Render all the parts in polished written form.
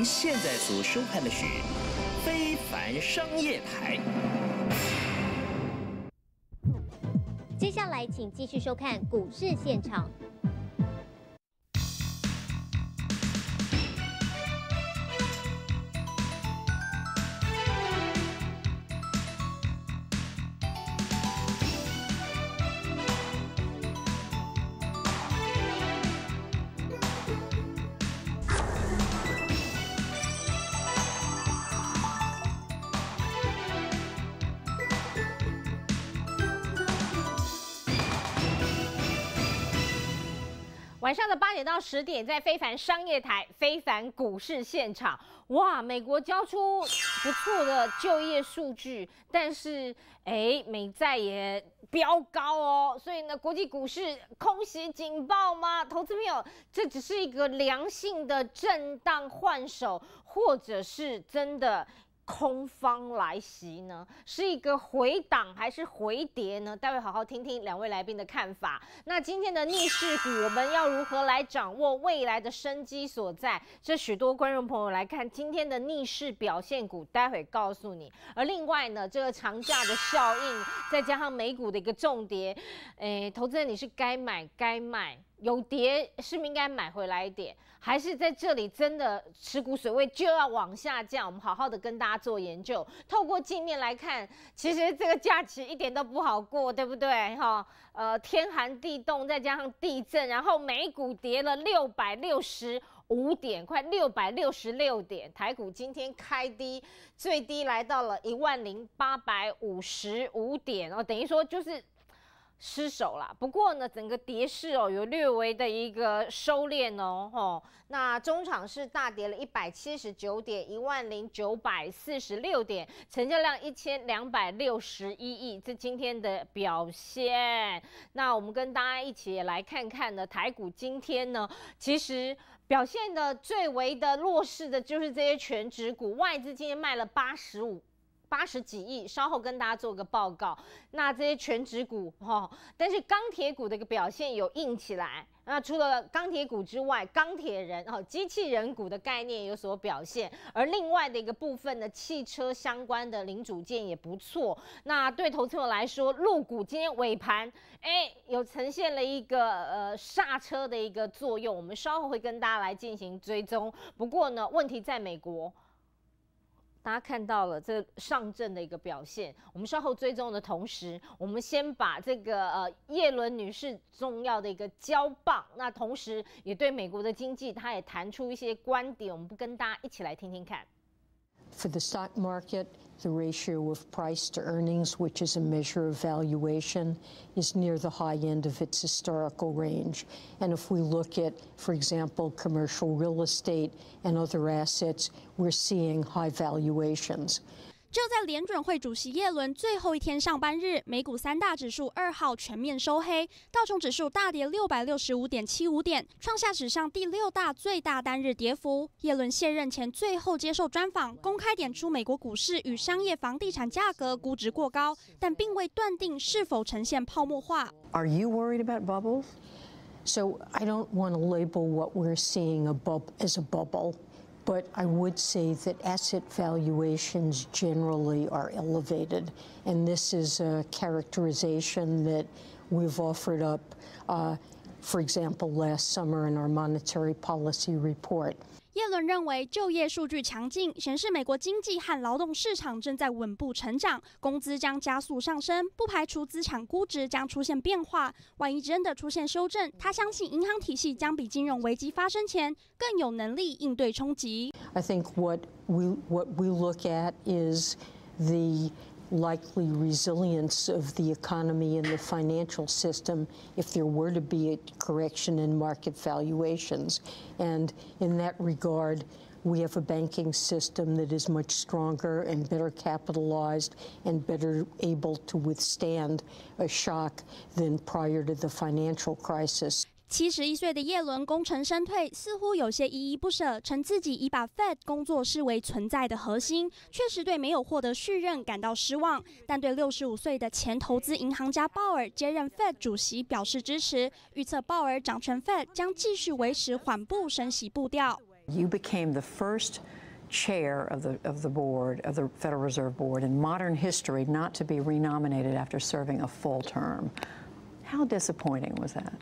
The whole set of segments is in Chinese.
您现在所收看的是非凡商业台。接下来，请继续收看股市现场。晚上的8点到10点，在非凡商业台、非凡股市现场，哇，美国交出不错的就业数据，但是美债也飙高哦，所以呢，国际股市空袭警报吗？投资朋友，这只是一个良性的震荡换手，或者是真的空方来袭呢？是一个回档还是回跌呢？待会好好听听两位来宾的看法。那今天的逆势股，我们要如何来掌握未来的生机所在？这许多观众朋友来看今天的逆势表现股，待会告诉你。而另外呢，这个长假的效应，再加上美股的一个重跌，投资人你是该买该卖？有跌是不是应该买回来一点，还是在这里真的持股水位就要往下降？我们好好的跟大家做研究。透过镜面来看，其实这个假期一点都不好过，对不对？天寒地冻，再加上地震，然后美股跌了665点，快666点。台股今天开低，最低来到了10855点哦，等于说就是失手啦。不过呢，整个跌势有略微的一个收敛哦。那中场是大跌了179点，10946点，成交量1261亿，这今天的表现。那我们跟大家一起也来看看呢，台股今天呢，其实表现的最为的弱势的就是这些全指股，外资今天卖了80几亿，稍后跟大家做个报告。那这些全指股但是钢铁股的一个表现有硬起来。那除了钢铁股之外，钢铁人机器人股的概念有所表现，而另外的一个部分呢，汽车相关的零组件也不错。那对投资者来说，陆股今天尾盘有呈现了一个刹车的一个作用，我们稍后会跟大家来进行追踪。不过呢，问题在美国。大家看到了这上证的一个表现，我们稍后追踪的同时，我们先把这个叶伦女士重要的一个交棒，那同时也对美国的经济，她也谈出一些观点，我们不跟大家一起来听听看。For the stock market, the ratio of price to earnings, which is a measure of valuation, is near the high end of its historical range. And if we look at, for example, commercial real estate and other assets, we're seeing high valuations. 就在联准会主席耶伦最后一天上班日，美股三大指数2号全面收黑，道琼指数大跌665.75点，创下史上第6大最大单日跌幅。耶伦卸任前最后接受专访，公开点出美国股市与商业房地产价格估值过高，但并未断定是否呈现泡沫化。Are you worried about bubbles? So I don't want to label what we're seeing as a bubble. But I would say that asset valuations generally are elevated, and this is a characterization that we've offered up, for example, last summer in our monetary policy report. 耶伦认为，就业数据强劲，显示美国经济和劳动市场正在稳步成长，工资将加速上升，不排除资产估值将出现变化。万一真的出现修正，他相信银行体系将比金融危机发生前更有能力应对冲击。I think what we look at is the likely resilience of the economy and the financial system if there were to be a correction in market valuations. And in that regard, we have a banking system that is much stronger and better capitalized and better able to withstand a shock than prior to the financial crisis. 71岁的耶伦功成身退，似乎有些依依不舍，称自己已把 Fed 工作视为存在的核心，确实对没有获得续任感到失望，但对65岁的前投资银行家鲍尔接任 Fed 主席表示支持，预测鲍尔掌权 Fed 将继续维持缓步升息步调。You became the first chair of the board, of the Federal Reserve Board in modern history not to be renominated after serving a full term. How disappointing was that?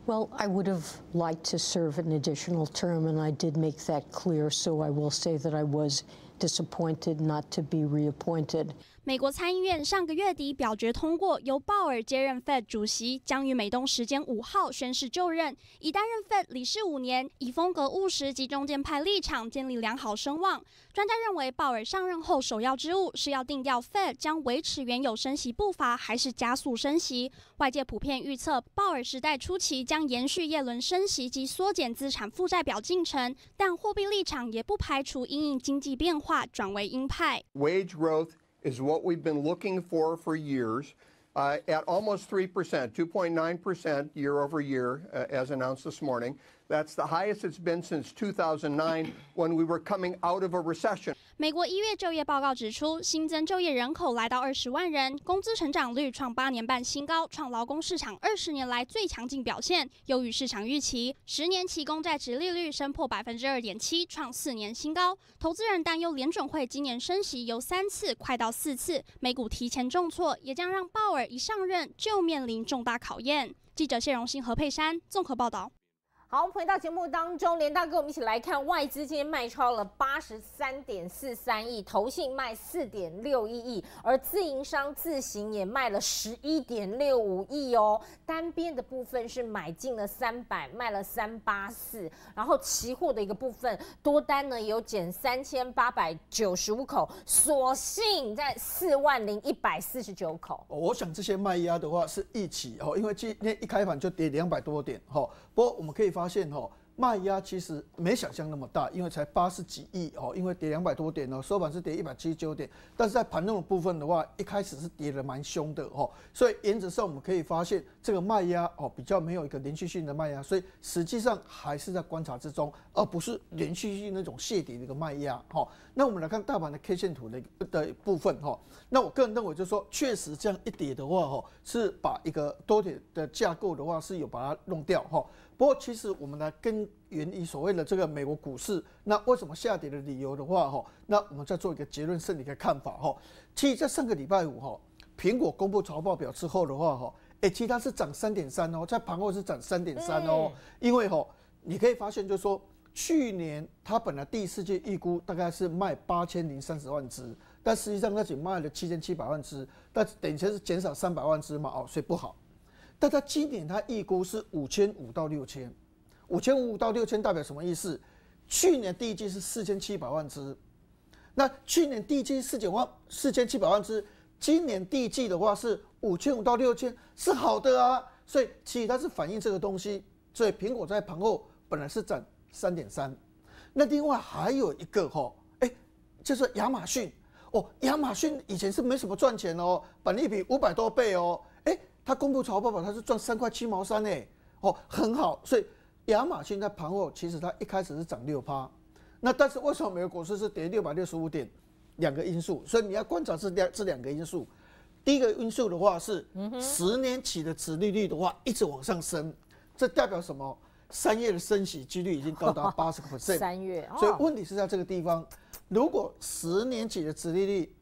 Well, I would have liked to serve an additional term, and I did make that clear, so I will say that I was disappointed not to be reappointed. 美国参议院上个月底表决通过，由鲍尔接任 Fed 主席，将于美东时间5号宣誓就任，已担任 Fed 理事5年，以风格务实及中间派立场建立良好声望。专家认为，鲍尔上任后首要之务是要定调 Fed 将维持原有升息步伐，还是加速升息。外界普遍预测，鲍尔时代初期将延续耶伦升息及缩减资产负债表进程，但货币立场也不排除因应经济变化转为鹰派。Wage growth is what we've been looking for years, at almost 3%, 2.9% year over year, as announced this morning. That's the highest it's been since 2009 when we were coming out of a recession. 美国1月就业报告指出，新增就业人口来到20万人，工资成长率创8年半新高，创劳工市场20年来最强劲表现，优于市场预期。10年期公债殖利率升破2.7%，创4年新高。投资人担忧联准会今年升息由3次快到4次，美股提前重挫，也将让鲍尔一上任就面临重大考验。记者谢荣兴、何佩珊综合报道。好，我们回到节目当中，连大哥，我们一起来看外资今天卖超了83.43亿，投信卖4.61亿，而自营商自行也卖了11.65亿哦。单边的部分是买进了300，卖了384，然后期货的一个部分多单呢有减3895口，所幸在40149口。我想这些卖压的话是一起因为今天一开盘就跌200多点不过我们可以发现卖压其实没想象那么大，因为才80几亿因为跌200多点收盘是跌179点，但是在盘中的部分的话，一开始是跌得蛮凶的所以原则上我们可以发现这个卖压比较没有一个连续性的卖压，所以实际上还是在观察之中，而不是连续性那种泻跌的一个卖压那我们来看大盘的 K 线图的部分那我个人认为就是说，确实这样一跌的话是把一个多点的架构的话是有把它弄掉不过，其实我们来根源于所谓的这个美国股市，那为什么下跌的理由的话那我们再做一个结论性的一个看法其实，在上个礼拜五苹果公布财报表之后的话其实它是涨3.3在盘后是涨3.3因为你可以发现就是说，去年它本来第4季预估大概是卖8030万只，但实际上它只卖了7700万只，但等于是减少300万只嘛所以不好。但它今年它预估是5500到6000，5500到6000代表什么意思？去年第一季是4700万只，那去年第一季4700万只，今年第一季的话是5500到6000，是好的啊。所以其实它是反映这个东西，所以苹果在盘后本来是涨3.3，那另外还有一个就是亚马逊亚马逊以前是没什么赚钱本益比500多倍它公布财报表，它是赚3块7毛3很好。所以亚马逊在盘后其实它一开始是涨6%，那但是为什么美国股市是跌665点？2个因素，所以你要观察这2个因素。第一个因素的话是10年期的殖利率的话一直往上升，这代表什么？3月的升息几率已经高达80%。3月，所以问题是在这个地方，如果10年期的殖利率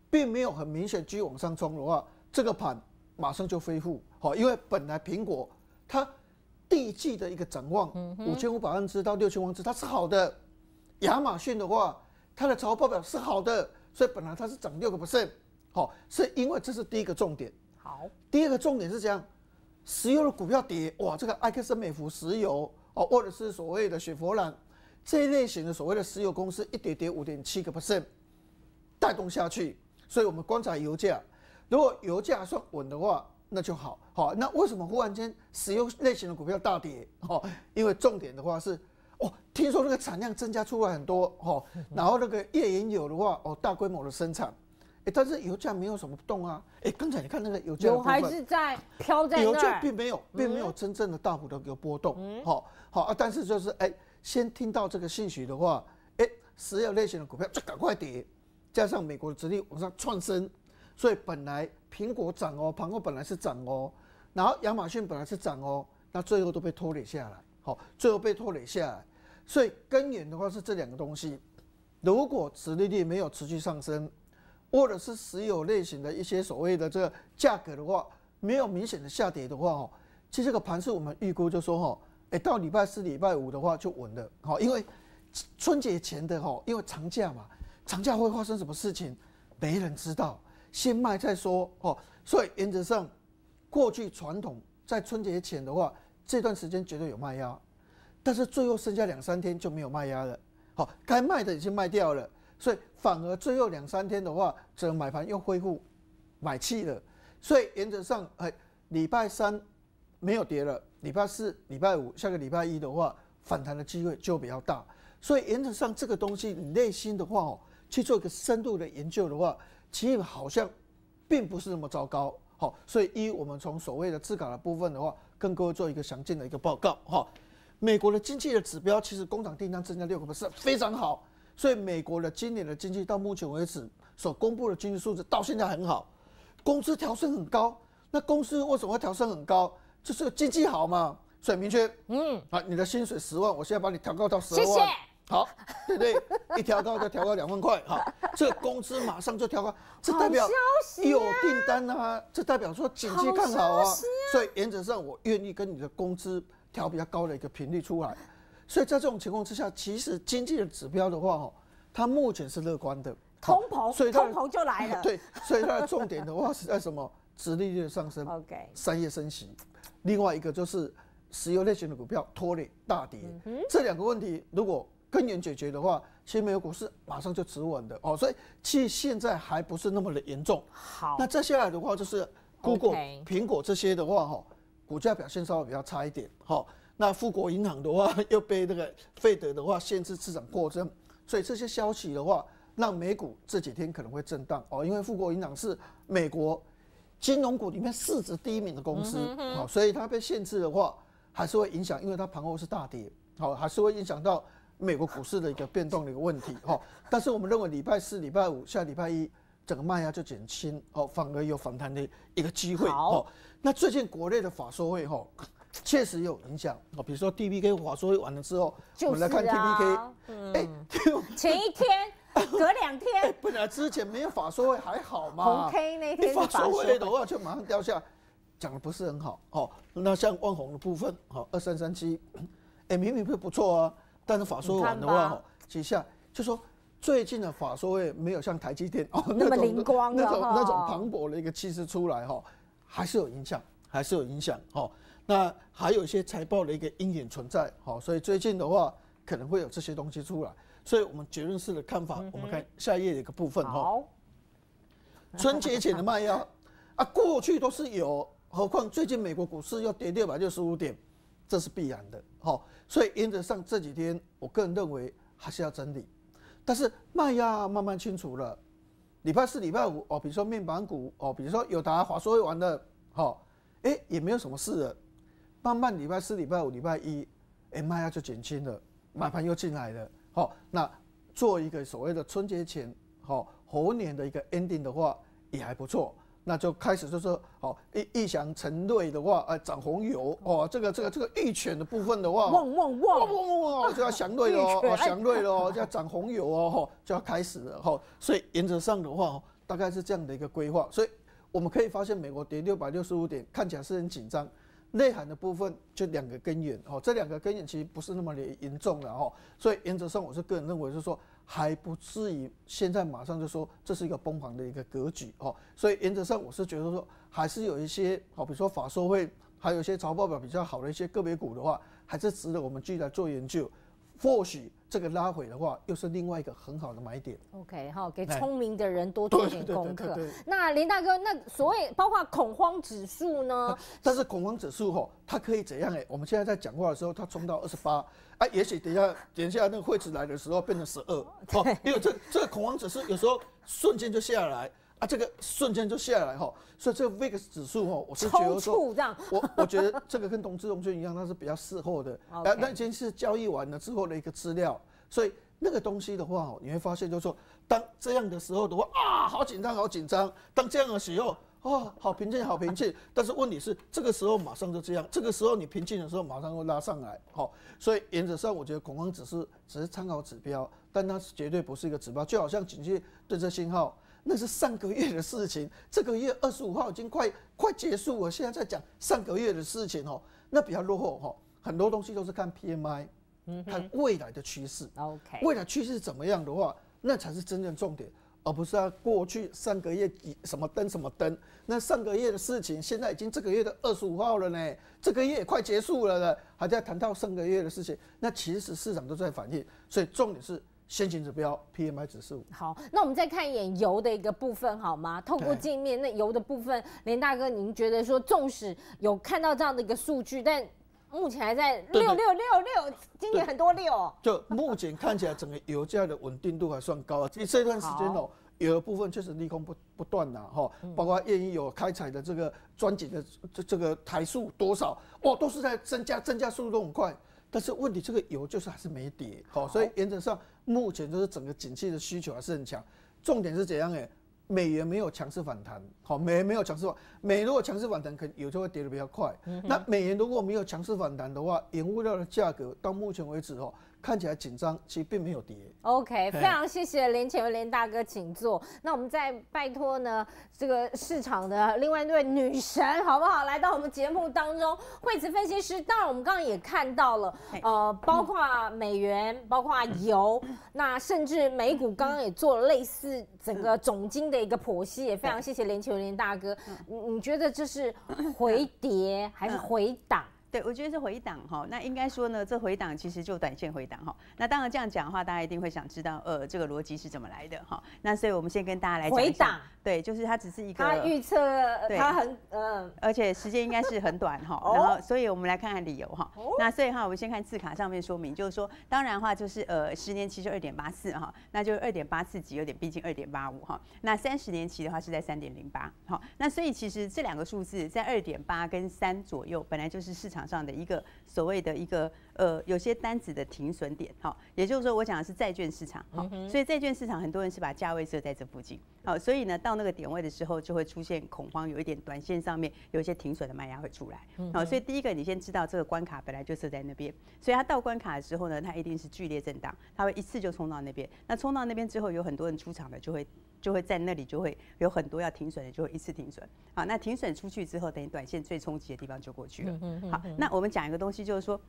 并没有很明显继续往上冲的话，这个盘马上就恢复因为本来苹果它第一季的一个展望5500万只到6000万只，它是好的。亚马逊的话，它的财报表是好的，所以本来它是涨6%，是因为这是第一个重点。好，第二个重点是这样，石油的股票跌，哇，这个埃克森美孚石油或者是所谓的雪佛兰这一类型的所谓的石油公司一跌5.7%，带动下去。所以我们观察油价。如果油价算稳的话，那就好。那为什么忽然间石油类型的股票大跌？因为重点的话是，听说那个产量增加出来很多，然后那个页岩油的话，大规模的生产，但是油价没有什么动啊。刚才你看那个油价的部分，还是在飘在那儿，油价并没有真正的大幅的有波动。但是就是先听到这个信息的话，石油类型的股票就赶快跌，加上美国的殖利率往上窜升。所以本来苹果涨盘后本来是涨然后亚马逊本来是涨那最后都被拖累下来，最后被拖累下来。所以根源的话是这两个东西。如果殖利率没有持续上升，或者是石油类型的一些所谓的这个价格的话没有明显的下跌的话哦，其实这个盘势我们预估就说哦，到礼拜四、礼拜五的话就稳了。好，因为春节前的因为长假嘛，长假会发生什么事情，没人知道，先卖再说哦。所以原则上，过去传统在春节前的话，这段时间绝对有卖压，但是最后剩下2、3天就没有卖压了。好，该卖的已经卖掉了，所以反而最后2、3天的话，整个买盘又恢复买气了。所以原则上，礼拜三没有跌了，礼拜四、礼拜五，下个礼拜一的话，反弹的机会就比较大。所以原则上这个东西，你内心的话去做一个深度的研究的话，其实好像并不是那么糟糕。好，所以我们从所谓的自考的部分的话，跟各位做一个详尽的一个报告。美国的经济的指标其实工厂订单增加6%，非常好。所以美国的今年的经济到目前为止所公布的经济数字到现在很好，工资调升很高。那公司为什么会调升很高？就是经济好嘛。所以明确，你的薪水10万，我现在把你调高到12万。谢谢。好，对对，一调高就调高2万块，好，这个工资马上就调高，这代表有订单啊，这代表说经济看好啊，所以原则上我愿意跟你的工资调比较高的一个频率出来，所以在这种情况之下，其实经济的指标的话，它目前是乐观的，通膨，所以通膨就来了，对，所以它的重点的话是在什么？殖利率的上升 ，OK， 3月升息，另外一个就是石油类型的股票拖累大跌，这2个问题如果根源解决的话，其实美国股市马上就止稳的所以其实现在还不是那么的严重。好，那接下来的话就是 Google、苹果这些的话股价表现稍微比较差一点。那富国银行的话又被那个费德的话限制市场扩增，所以这些消息的话，让美股这几天可能会震荡因为富国银行是美国金融股里面市值第1名的公司，所以它被限制的话，还是会影响，因为它盘后是大跌，还是会影响到美国股市的一个变动的一个问题但是我们认为礼拜四、礼拜五、下礼拜一整个卖压就减轻反而有反弹的一个机会那最近国内的法说会确实有影响比如说 TPK 法说会完了之后，我们来看 TPK，前一天。隔2天，本来之前没有法说会还好嘛，红 K 那天法说会的话就马上掉下，讲的不是很好那像万宏的部分2337，明明不错啊，但是法说会完的话接下来就说最近的法说会没有像台积电那么灵光的那种磅礴的一个气势出来还是有影响，那还有一些财报的一个阴影存在所以最近的话可能会有这些东西出来。所以我们结论式的看法，我们看下一页的一个部分春节前的卖压过去都是有，何况最近美国股市又跌665点，这是必然的所以原则上这几天，我个人认为还是要整理，但是卖压慢慢清除了。礼拜四、礼拜五比如说面板股比如说友达法说会完了也没有什么事了，慢慢礼拜四、礼拜五、礼拜一卖压就减轻了，买盘又进来了。那做一个所谓的春节前猴年的一个 ending 的话也还不错，那就开始就说一翔成瑞的话涨红油这个玉泉的部分的话旺就要祥瑞了祥瑞了就要涨红油就要开始了所以原则上的话大概是这样的一个规划，所以我们可以发现美国跌665点看起来是很紧张。内涵的部分就2个根源这2个根源其实不是那么的严重了所以原则上我是个人认为是说还不至于现在马上就说这是一个崩盘的一个格局所以原则上我是觉得说还是有一些比如说法说会还有一些财报表比较好的一些个别股的话，还是值得我们继续来做研究。或许这个拉回的话，又是另外一个很好的买点。OK 给聪明的人多做点功课。那林大哥，那所谓包括恐慌指数呢？但是恐慌指数它可以怎样？我们现在在讲话的时候，它冲到28也许等一下那个会址来的时候变成12因为这个恐慌指数有时候瞬间就下来。这个瞬间就下来所以这个 VIX 指数我是觉得说，我觉得这个跟同志融券一样，它是比较事后的，那已经是交易完了之后的一个资料，所以那个东西的话你会发现就是说，当这样的时候的话好紧张，当这样的时候哦，好平静，好平静。但是问题是，这个时候马上就这样，这个时候你平静的时候马上会拉上来，好，所以原则上我觉得恐慌只是参考指标，但它绝对不是一个指标，就好像警戒对策信号。那是上个月的事情，这个月25号已经快结束了，现在在讲上个月的事情哦，那比较落后哈。很多东西都是看 PMI，看未来的趋势。OK， 未来趋势怎么样的话，那才是真正重点，而不是过去上个月什么灯什么灯。那上个月的事情，现在已经这个月的25号了呢，这个月也快结束了呢，还在谈到上个月的事情，那其实市场都在反映，所以重点是。先行指标 PMI 指数。好，那我们再看一眼油的一个部分好吗？透过镜面，那油的部分，连大哥，您觉得说，纵使有看到这样的一个数据，但目前还在6666，今年很多6。就目前看起来，整个油价的稳定度还算高啊。这段时间哦，油的部分确实利空不断呐，哈，包括页岩油开采的这个钻井的这个台数多少，哇，都是在增加速度都很快。但是问题，这个油就是还是没跌，好，所以原则上目前就是整个景气的需求还是很强。重点是怎样？美元没有强势反弹，好，美元没有强势反，美如果强势反弹，可能油就会跌得比较快。那美元如果没有强势反弹的话，原物料的价格到目前为止看起来紧张，其实并没有跌。OK， 非常谢谢连前连大哥，请坐。那我们再拜托呢，这个市场的另外一位女神，好不好？来到我们节目当中，惠慈分析师。当然，我们刚刚也看到了，包括美元，包括油，那甚至美股刚刚也做了类似整个总经的一个剖析，也非常谢谢连前连大哥。你觉得这是回跌还是回档？对，我觉得是回档哈。那应该说呢，这回档其实就短线回档哈。那当然这样讲的话，大家一定会想知道，这个逻辑是怎么来的哈。那所以我们先跟大家来讲一下。回档，对，就是它只是一个。他预测，它很而且时间应该是很短哈。然后，所以我们来看看理由哈。那所以哈，我们先看字卡上面说明，就是说，当然的话就是10年期就2.84哈，那就2.84几，有点逼近2.85哈。那30年期的话是在3.08好。那所以其实这两个数字在2.8跟3左右，本来就是市场上的一个所谓的一个有些单子的停损点，好，也就是说我讲的是债券市场，好，所以债券市场很多人是把价位设在这附近，好，所以呢到那个点位的时候就会出现恐慌，有一点短线上面有一些停损的卖压会出来，好，所以第一个你先知道这个关卡本来就设在那边，所以它到关卡的时候呢，它一定是剧烈震荡，它会一次就冲到那边，那冲到那边之后有很多人出场的就会在那里就会有很多要停损的，就会一次停损。好，那停损出去之后，等于短线最冲击的地方就过去了。好，那我们讲一个东西，就是说，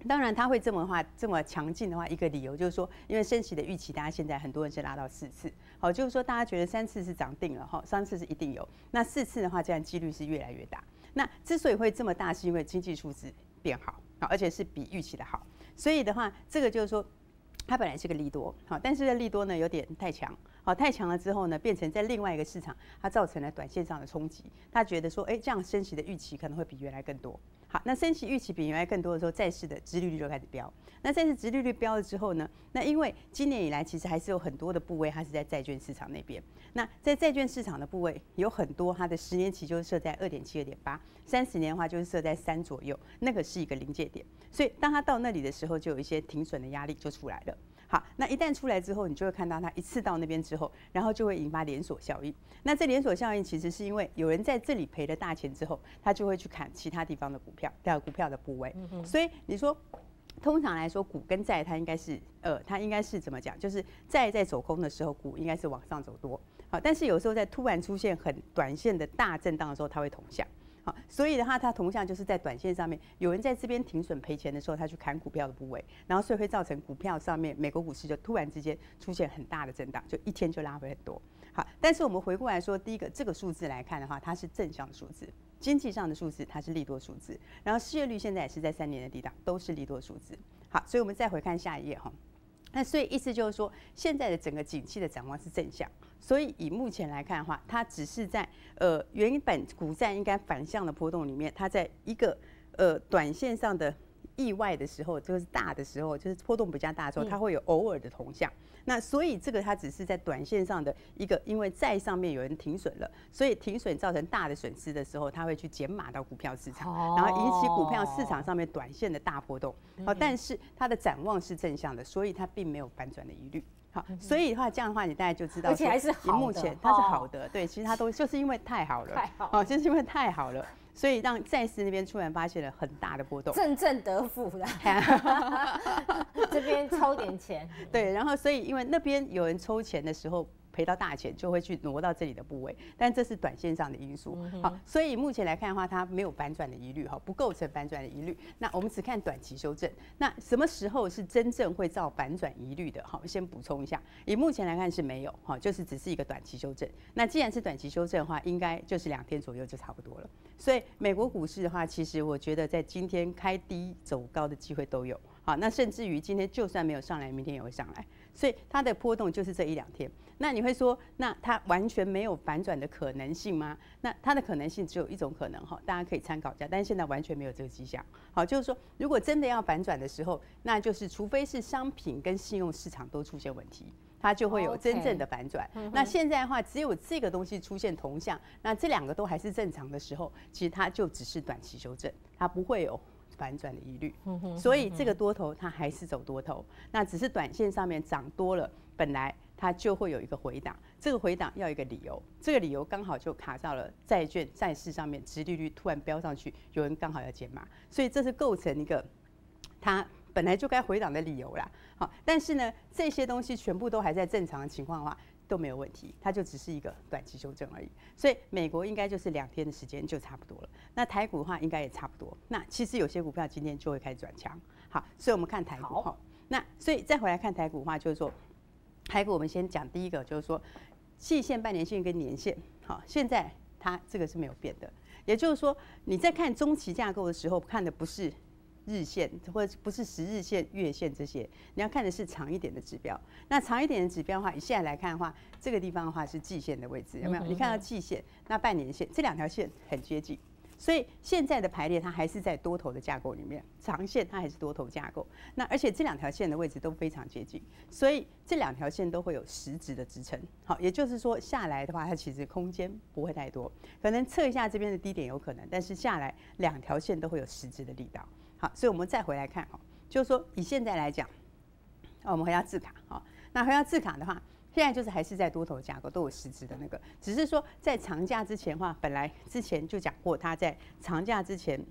当然它会这么强劲的话，一个理由就是说，因为升息的预期，大家现在很多人是拉到4次。好，就是说大家觉得3次是涨定了哈，3次是一定有，那4次的话，这样几率是越来越大。那之所以会这么大，是因为经济数字变好，而且是比预期的好。所以的话，这个就是说。它本来是个利多，好，但是这利多呢有点太强，好，太强了之后呢，变成在另外一个市场，它造成了短线上的冲击。他觉得说，这样升息的预期可能会比原来更多。好，那升息预期比原来更多的时候，债市的殖利率就开始飙。那债市殖利率飙了之后呢，那因为今年以来其实还是有很多的部位，它是在债券市场那边。那在债券市场的部位有很多，它的10年期就是设在2.7、2.8，30年的话就是设在3左右，那个是一个临界点。所以当它到那里的时候，就有一些停损的压力就出来了。好，那一旦出来之后，你就会看到它一次到那边之后，然后就会引发连锁效应。那这连锁效应其实是因为有人在这里赔了大钱之后，他就会去砍其他地方的股票的部位。所以你说，通常来说，股跟债它应该是怎么讲？就是债在走空的时候，股应该是往上走多。好，但是有时候在突然出现很短线的大震荡的时候，它会同向。好，所以的话，它同向就是在短线上面，有人在这边停损赔钱的时候，他去砍股票的部位，然后所以会造成股票上面美国股市就突然之间出现很大的震荡，就一天就拉回很多。好，但是我们回过来说，第一个这个数字来看的话，它是正向的数字，经济上的数字它是利多数字，然后失业率现在也是在3年的低档，都是利多数字。好，所以我们再回看下一页哈。那所以意思就是说，现在的整个景气的展望是正向，所以以目前来看的话，它只是在原本股债应该反向的波动里面，它在一个短线上的意外的时候，就是大的时候，就是波动比较大的时候，它会有偶尔的同向。那所以这个它只是在短线上的一个，因为债上面有人停损了，所以停损造成大的损失的时候，它会去减码到股票市场，然后引起股票市场上面短线的大波动。好，但是它的展望是正向的，所以它并没有反转的疑虑。好，所以的话这样的话，你大概就知道，而且还是好的，目前它是好的，对，其实它都就是因为太好了，太好，哦，就是因为太好了。所以让债市那边突然发现了很大的波动，正得负的，这边抽点钱，对，然后所以因为那边有人抽钱的时候赔到大钱，就会去挪到这里的部位，但这是短线上的因素。好，所以目前来看的话，它没有反转的疑虑，哈，不构成反转的疑虑。那我们只看短期修正，那什么时候是真正会造反转疑虑的？好，先补充一下，以目前来看是没有，哈，就是只是一个短期修正。那既然是短期修正的话，应该就是2天左右就差不多了。所以美国股市的话，其实我觉得在今天开低走高的机会都有。好，那甚至于今天就算没有上来，明天也会上来，所以它的波动就是这1-2天。那你会说，那它完全没有反转的可能性吗？那它的可能性只有一种可能哈，大家可以参考一下，但是现在完全没有这个迹象。好，就是说，如果真的要反转的时候，那就是除非是商品跟信用市场都出现问题，它就会有真正的反转。那现在的话，只有这个东西出现同向，那这2个都还是正常的时候，其实它就只是短期修正，它不会有反转的疑虑。所以这个多头它还是走多头，那只是短线上面涨多了，本来它就会有一个回档，这个回档要一个理由，这个理由刚好就卡到了债券债市上面，殖利率突然飙上去，有人刚好要减码，所以这是构成一个它本来就该回档的理由啦。好，但是呢，这些东西全部都还在正常的情况的话，都没有问题，它就只是一个短期修正而已。所以美国应该就是2天的时间就差不多了。那台股的话应该也差不多。那其实有些股票今天就会开始转强。好，所以我们看台股哈。那所以再回来看台股的话，就是说台股我们先讲第一个，就是说季线、半年线跟年线。好，现在它这个是没有变的。也就是说，你在看中期架构的时候，看的不是日线或者不是10日线、月线这些，你要看的是长一点的指标。那长一点的指标的话，以现在来看的话，这个地方的话是季线的位置，有没有？你看到季线，那半年线这2条线很接近。所以现在的排列它还是在多头的架构里面，长线它还是多头架构。那而且这2条线的位置都非常接近，所以这2条线都会有实质的支撑。好，也就是说下来的话，它其实空间不会太多，可能测一下这边的低点有可能，但是下来2条线都会有实质的力道。好，所以我们再回来看，就是说以现在来讲，我们回到字卡，那回到字卡的话。现在就是还是在多头架构，都有实质的那个，只是说在长假之前的话，本来之前就讲过，它在长假之前，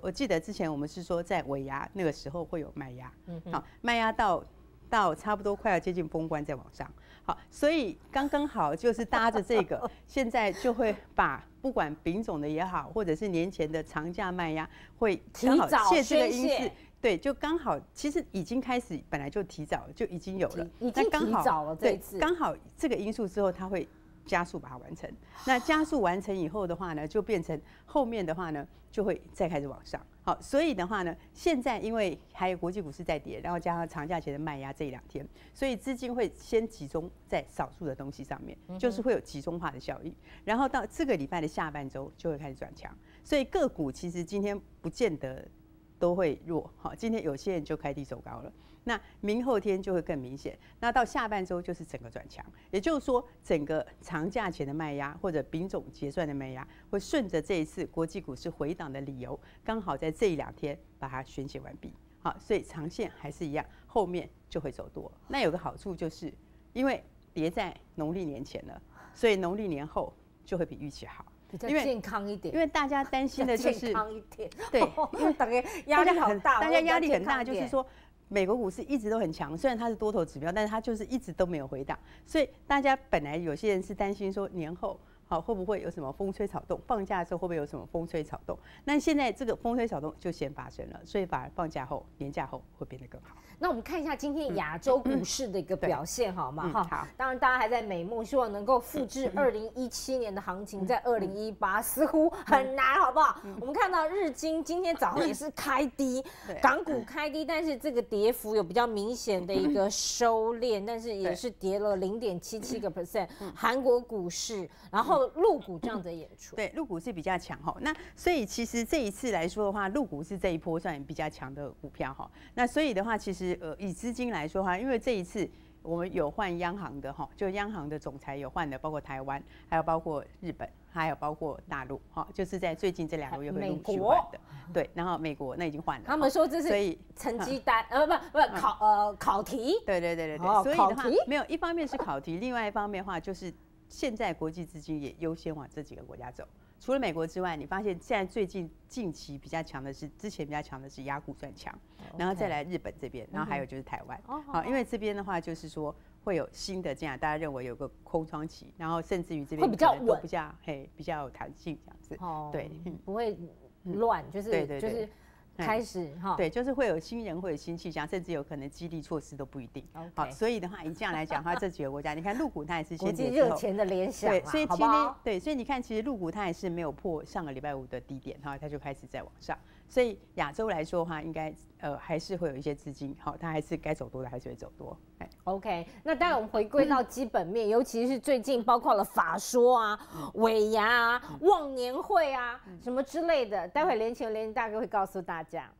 我记得之前我们是说在尾牙那个时候会有卖压，好，卖压到差不多快要接近封关再往上，好，所以刚刚好就是搭着这个，现在就会把不管丙种的也好，或者是年前的长假卖压，会刚好借这个因素。对，就刚好，其实已经开始，本来就提早了，就已经有了，已经提早了这一次，刚好这个因素之后，它会加速把它完成。那加速完成以后的话呢，就变成后面的话呢，就会再开始往上。好，所以的话呢，现在因为还有国际股市在跌，然后加上长假前的卖压这1-2天，所以资金会先集中在少数的东西上面，就是会有集中化的效益。然后到这个礼拜的下半周就会开始转强，所以个股其实今天不见得都会弱，好，今天有些人就开低走高了，那明后天就会更明显，那到下半周就是整个转强，也就是说整个长假前的卖压或者丙种结算的卖压，会顺着这一次国际股市回档的理由，刚好在这1-2天把它宣泄完毕，好，所以长线还是一样，后面就会走多。那有个好处就是，因为跌在农历年前了，所以农历年后就会比预期好。比较健康一点，因为大家担心的就是健康一点，对，因为大家压力好大，大家压力很大，就是说美国股市一直都很强，虽然它是多头指标，但是它就是一直都没有回档，所以大家本来有些人是担心说年后好会不会有什么风吹草动，放假的时候会不会有什么风吹草动？那现在这个风吹草动就先发生了，所以反而放假后、年假后会变得更好。那我们看一下今天亚洲股市的一个表现，好吗？好，当然大家还在美梦，希望能够复制2017年的行情，在2018似乎很难，好不好？我们看到日经今天早上也是开低，港股开低，但是这个跌幅有比较明显的一个收敛，但是也是跌了0.77%。韩国股市，然后陆股这样的演出，对，陆股是比较强哈。那所以其实这一次来说的话，陆股是这一波算比较强的股票哈。那所以的话，其实以资金来说的话，因为这一次我们有换央行的哈，就央行的总裁有换的，包括台湾，还有包括日本，还有包括大陆，哈，就是在最近这2个月会陆续美国换的。对，然后美国那已经换了，他们说这是成绩单，不考题。对，所以的话没有，一方面是考题，另外一方面的话就是现在国际资金也优先往这几个国家走。除了美国之外，你发现现在近期比较强的是，之前比较强的是亚股算强，然后再来日本这边，然后还有就是台湾。好，因为这边的话就是说会有新的这样，大家认为有个空窗期，然后甚至于这边会比较稳，比较有弹性这样子。对，不会乱，就是开始哈，对，就是会有新人，会有新气象，甚至有可能激励措施都不一定。好，所以的话，以这样来讲的话，这几个国家，你看陆股它也是先跌之后，热钱的联想，对，所以今天对，所以你看，其实陆股它也是没有破上个礼拜5的低点，哈，它就开始在往上。所以亚洲来说的话，应该还是会有一些资金，好，它还是该走多的还是会走多。OK， 那当然我们回归到基本面，尤其是最近包括了法说啊、尾牙啊、忘年会啊什么之类的，待会连大哥会告诉大家。